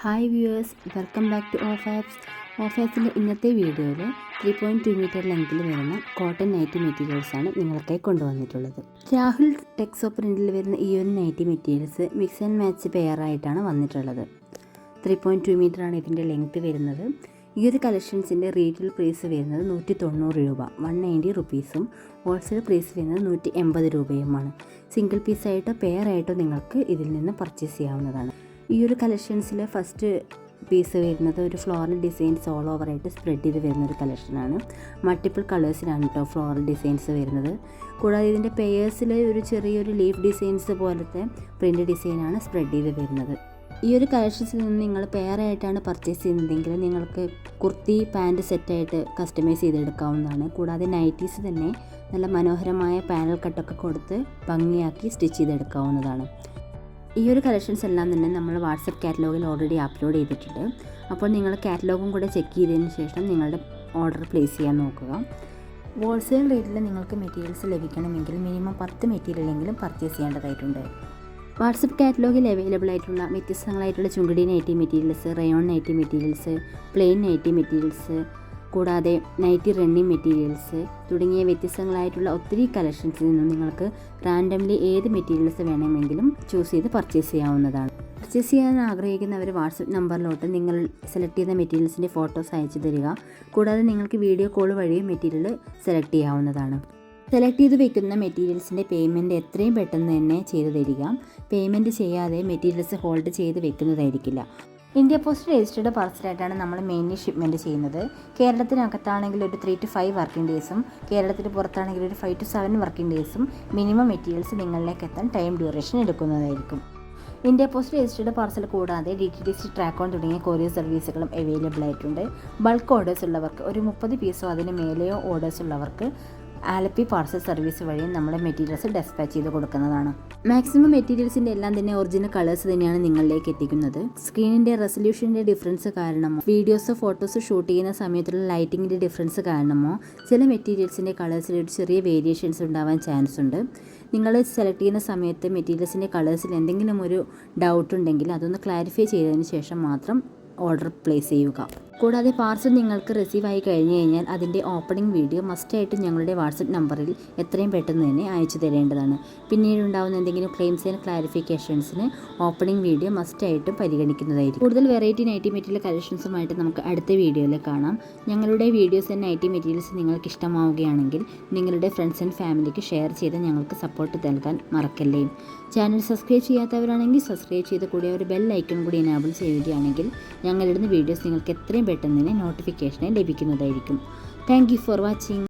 Hi viewers, welcome back to ഓഫാപ്സ്. ഓഫാപ്സിൻ്റെ ഇന്നത്തെ വീഡിയോയിൽ 3.2 മീറ്റർ ലെങ്ത്തിൽ വരുന്ന കോട്ടൺ നൈറ്റി മെറ്റീരിയൽസാണ് നിങ്ങൾക്കായി കൊണ്ടുവന്നിട്ടുള്ളത്. രാഹുൽ ടെക്സോ പ്രിൻറ്റിൽ വരുന്ന ഈ ഒരു nighty materials mix and match പെയറായിട്ടാണ് വന്നിട്ടുള്ളത്. 3.2 മീറ്ററാണ് ഇതിൻ്റെ ലെങ്ത്ത് വരുന്നത്. ഈ ഒരു കളക്ഷൻസിൻ്റെ റീറ്റെയിൽ പ്രൈസ് വരുന്നത് 190 രൂപ, 190 റുപ്പീസും ഹോൾസെയിൽ പ്രൈസ് വരുന്നത് 180 രൂപയുമാണ്. സിംഗിൾ പീസായിട്ടോ പെയറായിട്ടോ നിങ്ങൾക്ക് ഇതിൽ നിന്ന് പർച്ചേസ് ചെയ്യാവുന്നതാണ്. ഈ ഒരു കളക്ഷൻസിൽ ഫസ്റ്റ് പീസ് വരുന്നത് ഒരു ഫ്ലോറൽ ഡിസൈൻസ് ഓൾ ഓവറായിട്ട് സ്പ്രെഡ് ചെയ്ത് വരുന്നൊരു കളക്ഷനാണ്. മൾട്ടിപ്പിൾ കളേഴ്സിലാണ് കേട്ടോ ഫ്ലോറൽ ഡിസൈൻസ് വരുന്നത്. കൂടാതെ ഇതിൻ്റെ പെയേഴ്സിൽ ഒരു ചെറിയൊരു ലീഫ് ഡിസൈൻസ് പോലത്തെ പ്രിൻ്റ് ഡിസൈനാണ് സ്പ്രെഡ് ചെയ്ത് വരുന്നത്. ഈ ഒരു കളക്ഷൻസിൽ നിന്ന് നിങ്ങൾ പെയറായിട്ടാണ് പർച്ചേസ് ചെയ്യുന്നതെങ്കിൽ നിങ്ങൾക്ക് കുർത്തി പാൻറ്റ് സെറ്റായിട്ട് കസ്റ്റമൈസ് ചെയ്തെടുക്കാവുന്നതാണ്. കൂടാതെ നൈറ്റീസ് തന്നെ നല്ല മനോഹരമായ പാനൽ കട്ടൊക്കെ കൊടുത്ത് ഭംഗിയാക്കി സ്റ്റിച്ച് ചെയ്തെടുക്കാവുന്നതാണ്. ഈ ഒരു കളക്ഷൻസ് എല്ലാം തന്നെ നമ്മൾ വാട്സപ്പ് കാറ്റലോഗിൽ ഓൾറെഡി അപ്ലോഡ് ചെയ്തിട്ടുണ്ട്. അപ്പോൾ നിങ്ങൾ കാറ്റലോഗും കൂടെ ചെക്ക് ചെയ്തതിന് ശേഷം നിങ്ങളുടെ ഓർഡർ പ്ലേസ് ചെയ്യാൻ നോക്കുക. ഹോൾസെയിൽ റേറ്റിൽ നിങ്ങൾക്ക് മെറ്റീരിയൽസ് ലഭിക്കണമെങ്കിൽ മിനിമം 10 മെറ്റീരിയലെങ്കിലും പർച്ചേസ് ചെയ്യേണ്ടതായിട്ടുണ്ട്. വാട്സപ്പ് കാറ്റലോഗിൽ അവൈലബിൾ ആയിട്ടുള്ള വ്യത്യസ്തങ്ങളായിട്ടുള്ള ചുങ്കടി nighty materials, rayon nighty materials, plain nighty materials, കൂടാതെ നൈറ്റി റണ്ണിങ് മെറ്റീരിയൽസ് തുടങ്ങിയ വ്യത്യസ്തങ്ങളായിട്ടുള്ള ഒത്തിരി കളക്ഷൻസിൽ നിന്നും നിങ്ങൾക്ക് റാൻഡംലി ഏത് മെറ്റീരിയൽസ് വേണമെങ്കിലും ചൂസ് ചെയ്ത് പർച്ചേസ് ചെയ്യാവുന്നതാണ്. പർച്ചേസ് ചെയ്യാൻ ആഗ്രഹിക്കുന്നവർ വാട്സപ്പ് നമ്പറിലോട്ട് നിങ്ങൾ സെലക്ട് ചെയ്യുന്ന മെറ്റീരിയൽസിൻ്റെ ഫോട്ടോസ് അയച്ചു തരിക. കൂടാതെ നിങ്ങൾക്ക് വീഡിയോ കോൾ വഴിയും മെറ്റീരിയൽ സെലക്ട് ചെയ്യാവുന്നതാണ്. സെലക്ട് ചെയ്ത് വെക്കുന്ന മെറ്റീരിയൽസിൻ്റെ പേയ്മെൻറ്റ് എത്രയും പെട്ടെന്ന് തന്നെ ചെയ്തു തരിക. പേയ്മെൻറ്റ് ചെയ്യാതെ മെറ്റീരിയൽസ് ഹോൾഡ് ചെയ്ത് വെക്കുന്നതായിരിക്കില്ല. ഇന്ത്യ പോസ്റ്റ് രജിസ്റ്റേർഡ് പാർസലായിട്ടാണ് നമ്മൾ മെയിൻലി ഷിപ്മെൻറ്റ് ചെയ്യുന്നത്. കേരളത്തിനകത്താണെങ്കിൽ ഒരു 3 to 5 വർക്കിംഗ് ഡേയ്സും കേരളത്തിന് പുറത്താണെങ്കിൽ ഒരു 5 to 7 വർക്കിംഗ് ഡേയ്സും മിനിമം മെറ്റീരിയൽസ് നിങ്ങളിലേക്ക് എത്താൻ ടൈം ഡ്യൂറേഷൻ എടുക്കുന്നതായിരിക്കും. ഇന്ത്യ പോസ്റ്റ് രജിസ്റ്റേർഡ് പാർസൽ കൂടാതെ DTDC, ട്രാക്കോൺ തുടങ്ങിയ കൊറിയർ സർവീസുകളും അവൈലബിൾ ആയിട്ടുണ്ട്. ബൾക്ക് ഓർഡേഴ്സ് ഉള്ളവർക്ക് ഒരു 30 പീസോ അതിന് മേലെയോ ഓർഡേഴ്സ് ഉള്ളവർക്ക് ആലപ്പി പാർസൽ സർവീസ് വഴിയും നമ്മുടെ മെറ്റീരിയൽസ് ഡെസ്പാച്ച് ചെയ്ത് കൊടുക്കുന്നതാണ്. മാക്സിമം മെറ്റീരിയൽസിൻ്റെ എല്ലാം തന്നെ ഒറിജിനൽ കളേഴ്സ് തന്നെയാണ് നിങ്ങളിലേക്ക് എത്തിക്കുന്നത്. സ്ക്രീനിൻ്റെ റെസൊല്യൂഷൻ്റെ ഡിഫറൻസ് കാരണമോ വീഡിയോസോ ഫോട്ടോസോ ഷൂട്ട് ചെയ്യുന്ന സമയത്തുള്ള ലൈറ്റിങ്ങിൻ്റെ ഡിഫറൻസ് കാരണമോ ചില മെറ്റീരിയൽസിൻ്റെ കളേഴ്സിൽ ഒരു ചെറിയ വേരിയേഷൻസ് ഉണ്ടാവാൻ ചാൻസ് ഉണ്ട്. നിങ്ങൾ സെലക്ട് ചെയ്യുന്ന സമയത്ത് മെറ്റീരിയൽസിൻ്റെ കളേഴ്സിൽ എന്തെങ്കിലും ഒരു ഡൗട്ട് ഉണ്ടെങ്കിൽ അതൊന്ന് ക്ലാരിഫൈ ചെയ്തതിന് ശേഷം മാത്രം ഓർഡർ പ്ലേസ് ചെയ്യുക. കൂടാതെ പാർസൽ നിങ്ങൾക്ക് റിസീവ് ആയി കഴിഞ്ഞ് കഴിഞ്ഞാൽ അതിൻ്റെ ഓപ്പണിംഗ് വീഡിയോ മസ്റ്റായിട്ടും ഞങ്ങളുടെ വാട്സപ്പ് നമ്പറിൽ എത്രയും പെട്ടെന്ന് തന്നെ അയച്ചു തരേണ്ടതാണ്. പിന്നീട് ഉണ്ടാകുന്ന എന്തെങ്കിലും ക്ലെയിംസ് ആൻഡ് ക്ലാരിഫിക്കേഷൻസിന് ഓപ്പണിംഗ് വീഡിയോ മസ്റ്റായിട്ടും പരിഗണിക്കുന്നതായിരിക്കും. കൂടുതൽ വെറൈറ്റി നൈറ്റി മെറ്റീരിയൽ കളക്ഷൻസുമായിട്ട് നമുക്ക് അടുത്ത വീഡിയോയിൽ കാണാം. ഞങ്ങളുടെ വീഡിയോസ് ആൻഡ് നൈറ്റി മെറ്റീരിയൽസ് നിങ്ങൾക്ക് ഇഷ്ടമാവുകയാണെങ്കിൽ നിങ്ങളുടെ ഫ്രണ്ട്സ് ആൻഡ് ഫാമിലിക്ക് ഷെയർ ചെയ്ത് ഞങ്ങൾക്ക് സപ്പോർട്ട് നൽകാൻ മറക്കല്ലേ. ചാനൽ സബ്സ്ക്രൈബ് ചെയ്യാത്തവരാണെങ്കിൽ സബ്സ്ക്രൈബ് ചെയ്ത് കൂടി ഒരു ബെൽ ഐക്കൺ കൂടി എനാബിൾ ചെയ്യുകയാണെങ്കിൽ ഞങ്ങളിടുന്ന വീഡിയോസ് നിങ്ങൾക്ക് എത്രയും പെട്ടെന്ന് തന്നെ നോട്ടിഫിക്കേഷനായി ലഭിക്കുന്നതായിരിക്കും. Thank you for watching.